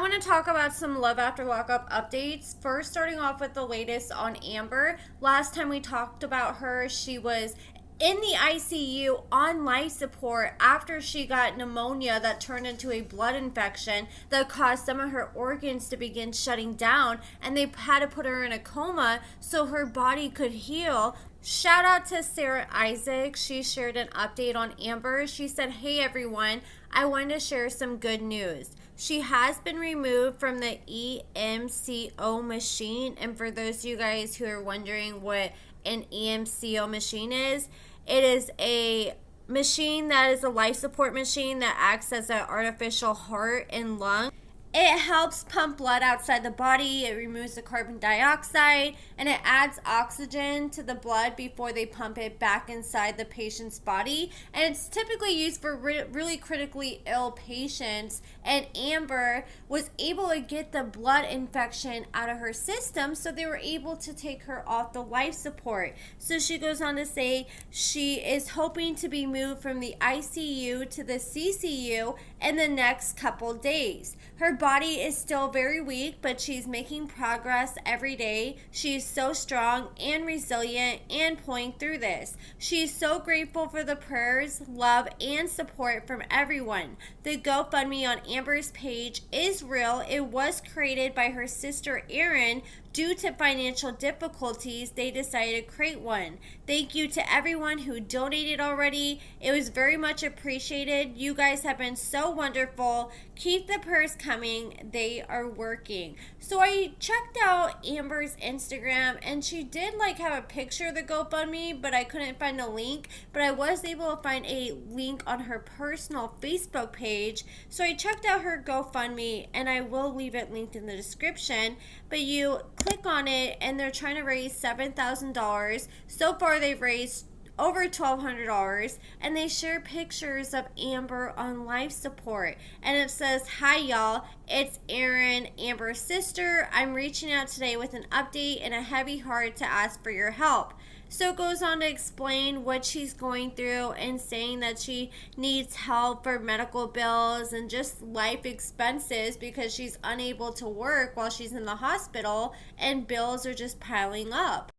want to talk about some Love After Lockup updates. First, starting off with the latest on Amber. Last time we talked about her, she was in the ICU on life support after she got pneumonia that turned into a blood infection that caused some of her organs to begin shutting down, and they had to put her in a coma so her body could heal. Shout out to Sarah Isaac. She shared an update on Amber. She said, "Hey everyone, I wanted to share some good news. She has been removed from the EMCO machine." And for those of you guys who are wondering what an EMCO machine is, it is a machine that is a life support machine that acts as an artificial heart and lung. It helps pump blood outside the body, it removes the carbon dioxide, and it adds oxygen to the blood before they pump it back inside the patient's body. And it's typically used for really critically ill patients. And Amber was able to get the blood infection out of her system, so they were able to take her off the life support. So she goes on to say she is hoping to be moved from the ICU to the CCU in the next couple days. Her body is still very weak, but she's making progress every day. She is so strong and resilient and pulling through this. She is so grateful for the prayers, love, and support from everyone. The GoFundMe on Amber's page is real. It was created by her sister Erin. Due to financial difficulties, they decided to create one. Thank you to everyone who donated already. It was very much appreciated. You guys have been so wonderful. Keep the prayers coming. They are working. So I checked out Amber's Instagram, and she did have a picture of the GoFundMe, but I couldn't find a link. But I was able to find a link on her personal Facebook page. So I checked out her GoFundMe, and I will leave it linked in the description. But you click on it, and they're trying to raise $7,000. So far, they've raised over $1,200, and they share pictures of Amber on life support. And it says, "Hi y'all, it's Erin, Amber's sister. I'm reaching out today with an update and a heavy heart to ask for your help." So it goes on to explain what she's going through and saying that she needs help for medical bills and just life expenses because she's unable to work while she's in the hospital and bills are just piling up.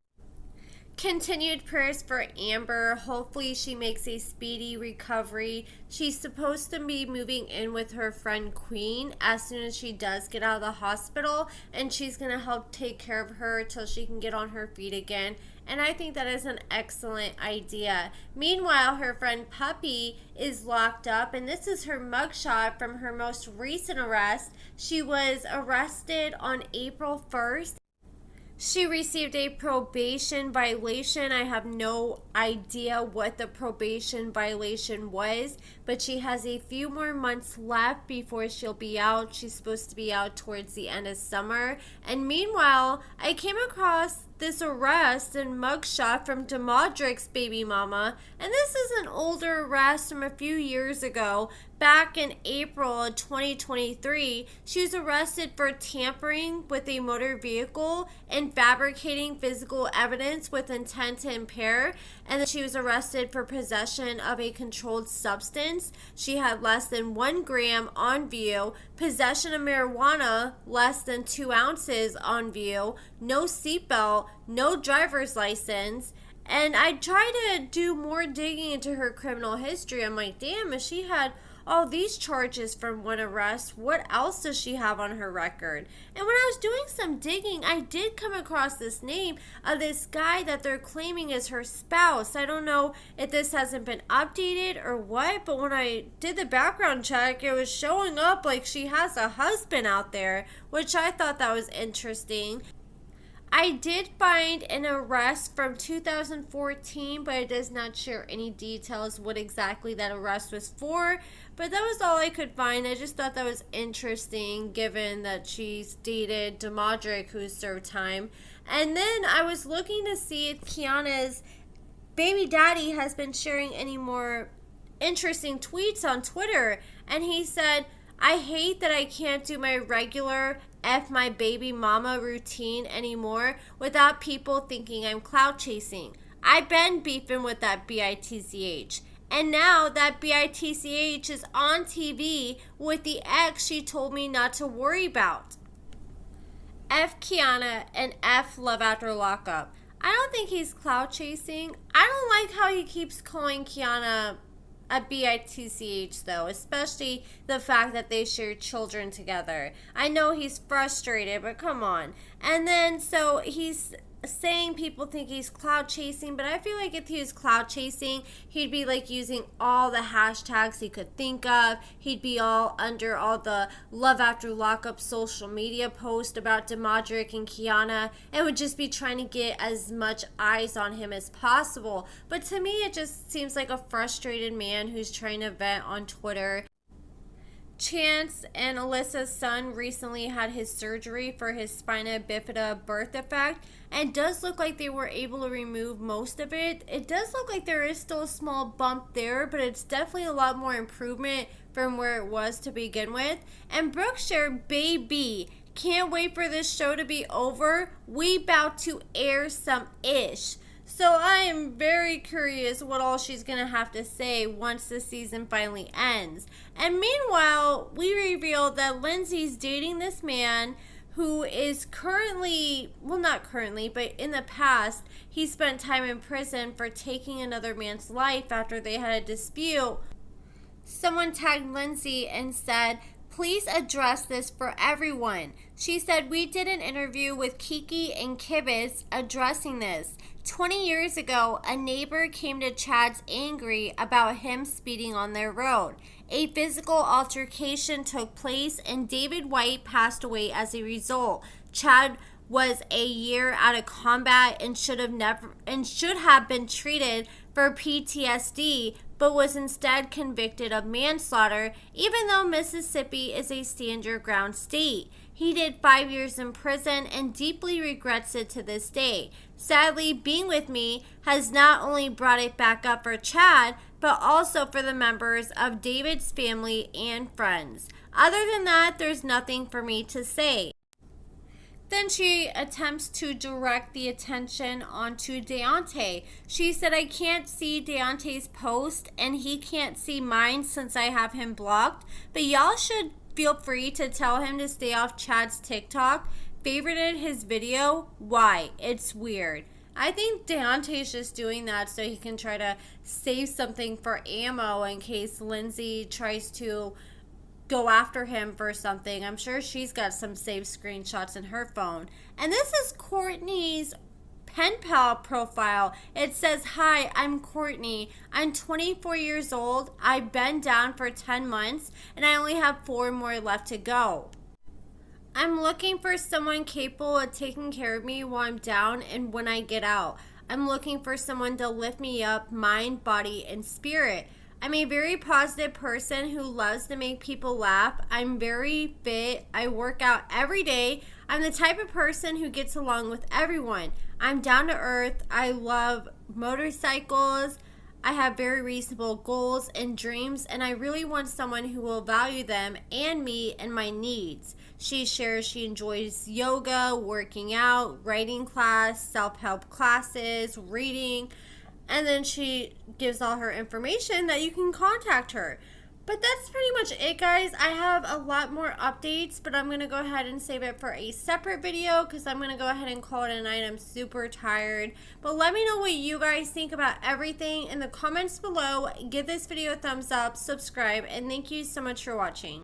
Continued prayers for Amber. Hopefully she makes a speedy recovery. She's supposed to be moving in with her friend Queen as soon as she does get out of the hospital, and she's going to help take care of her till she can get on her feet again. And I think that is an excellent idea. Meanwhile, her friend Puppy is locked up, and this is her mugshot from her most recent arrest. She was arrested on April 1st. She received a probation violation. I have no idea what the probation violation was, but she has a few more months left before she'll be out. She's supposed to be out towards the end of summer. And meanwhile, I came across this arrest and mugshot from Damodrick's baby mama, and this is an older arrest from a few years ago. Back in April of 2023, she was arrested for tampering with a motor vehicle and fabricating physical evidence with intent to impair, and then she was arrested for possession of a controlled substance. She had less than 1 gram on view, possession of marijuana less than 2 ounces on view, no seatbelt, no driver's license. And I tried to do more digging into her criminal history. I'm like, damn, if she had all these charges from one arrest, what else does she have on her record? And when I was doing some digging, I did come across this name of this guy that they're claiming is her spouse. I don't know if this hasn't been updated or what, but when I did the background check, it was showing up like she has a husband out there, which I thought that was interesting. I did find an arrest from 2014, but it does not share any details what exactly that arrest was for. But that was all I could find. I just thought that was interesting given that she's dated Damodrick, who served time. And then I was looking to see if Kiana's baby daddy has been sharing any more interesting tweets on Twitter. And he said, "I hate that I can't do my regular F my baby mama routine anymore without people thinking I'm clout chasing. I've been beefing with that bitch. And now that BITCH is on TV with the ex she told me not to worry about. F Kiana and F Love After Lockup. I don't think he's clout chasing. I don't like how he keeps calling Kiana a BITCH though, especially the fact that they share children together. I know he's frustrated, but come on. And then so he's saying people think he's cloud chasing, but I feel like if he was cloud chasing, he'd be like using all the hashtags he could think of. He'd be all under all the Love After Lockup social media posts about Damodrick and Kiana, and would just be trying to get as much eyes on him as possible. But to me, it just seems like a frustrated man who's trying to vent on Twitter. Chance and Alyssa's son recently had his surgery for his spina bifida birth defect, and it does look like they were able to remove most of it. It does look like there is still a small bump there, but it's definitely a lot more improvement from where it was to begin with. And Brookshire, baby, can't wait for this show to be over. We about to air some ish. So I am very curious what all she's going to have to say once the season finally ends. And meanwhile, we revealed that Lindsay's dating this man who is currently, well, not currently, but in the past, he spent time in prison for taking another man's life after they had a dispute. Someone tagged Lindsay and said, "Please address this for everyone." She said, "We did an interview with Kiki and Kibitz addressing this. 20 years ago, a neighbor came to Chad's angry about him speeding on their road. A physical altercation took place and David White passed away as a result. Chad was a year out of combat and should have been treated for PTSD, but was instead convicted of manslaughter, even though Mississippi is a stand your ground state. He did 5 years in prison and deeply regrets it to this day. Sadly, being with me has not only brought it back up for Chad, but also for the members of David's family and friends. Other than that, there's nothing for me to say." Then she attempts to direct the attention onto Deontay. She said, "I can't see Deontay's post and he can't see mine since I have him blocked, but y'all should feel free to tell him to stay off Chad's TikTok. Favorited his video. Why? It's weird." I think Deontay's just doing that so he can try to save something for ammo in case Lindsay tries to go after him for something. I'm sure she's got some saved screenshots in her phone. And this is Courtney's pen pal profile. It says, "Hi, I'm Courtney. I'm 24 years old. I've been down for 10 months and I only have 4 more left to go. I'm looking for someone capable of taking care of me while I'm down and when I get out. I'm looking for someone to lift me up, mind, body, and spirit. I'm a very positive person who loves to make people laugh. I'm very fit. I work out every day. I'm the type of person who gets along with everyone. I'm down to earth. I love motorcycles. I have very reasonable goals and dreams, and I really want someone who will value them and me and my needs." She shares she enjoys yoga, working out, writing class, self-help classes, reading, and then she gives all her information that you can contact her. But that's pretty much it, guys. I have a lot more updates, but I'm going to go ahead and save it for a separate video because I'm going to go ahead and call it a night. I'm super tired. But let me know what you guys think about everything in the comments below. Give this video a thumbs up, subscribe, and thank you so much for watching.